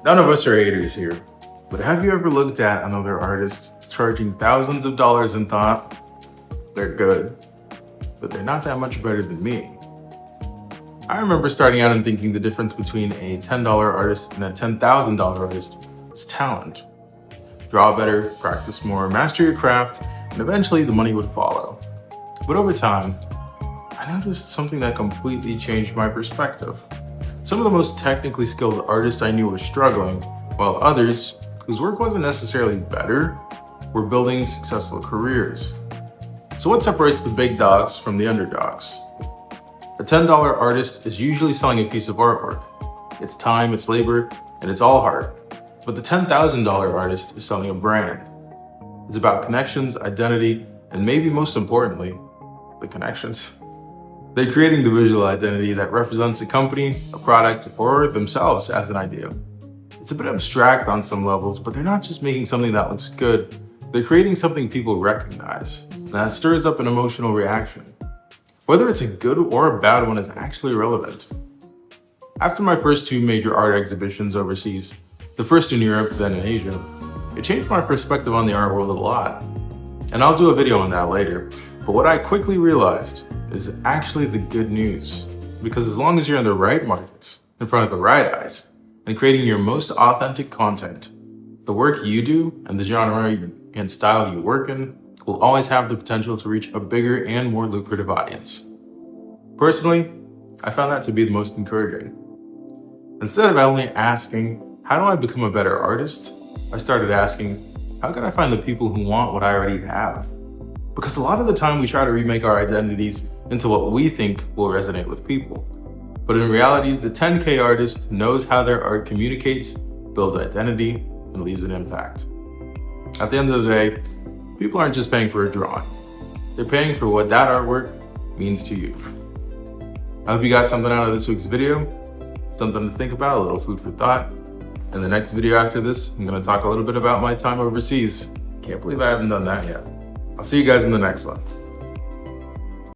None of us are haters here, but have you ever looked at another artist charging thousands of dollars and thought, they're good, but they're not that much better than me? I remember starting out and thinking the difference between a $10 artist and a $10,000 artist was talent. Draw better, practice more, master your craft, and eventually the money would follow. But over time, I noticed something that completely changed my perspective. Some of the most technically skilled artists I knew were struggling, while others, whose work wasn't necessarily better, were building successful careers. So what separates the big dogs from the underdogs? A $10 artist is usually selling a piece of artwork. It's time, it's labor, and it's all heart. But the $10,000 artist is selling a brand. It's about connections, identity, and maybe most importantly, the connections. They're creating the visual identity that represents a company, a product, or themselves as an idea. It's a bit abstract on some levels, but they're not just making something that looks good, they're creating something people recognize, and that stirs up an emotional reaction. Whether it's a good or a bad one is actually irrelevant. After my first two major art exhibitions overseas, the first in Europe, then in Asia, it changed my perspective on the art world a lot. And I'll do a video on that later, but what I quickly realized is actually the good news. Because as long as you're in the right markets, in front of the right eyes, and creating your most authentic content, the work you do and the genre and style you work in will always have the potential to reach a bigger and more lucrative audience. Personally, I found that to be the most encouraging. Instead of only asking, how do I become a better artist? I started asking, how can I find the people who want what I already have? Because a lot of the time we try to remake our identities into what we think will resonate with people. But in reality, the 10K artist knows how their art communicates, builds identity, and leaves an impact. At the end of the day, people aren't just paying for a drawing. They're paying for what that artwork means to you. I hope you got something out of this week's video, something to think about, a little food for thought. In the next video after this, I'm going to talk a little bit about my time overseas. Can't believe I haven't done that yet. I'll see you guys in the next one.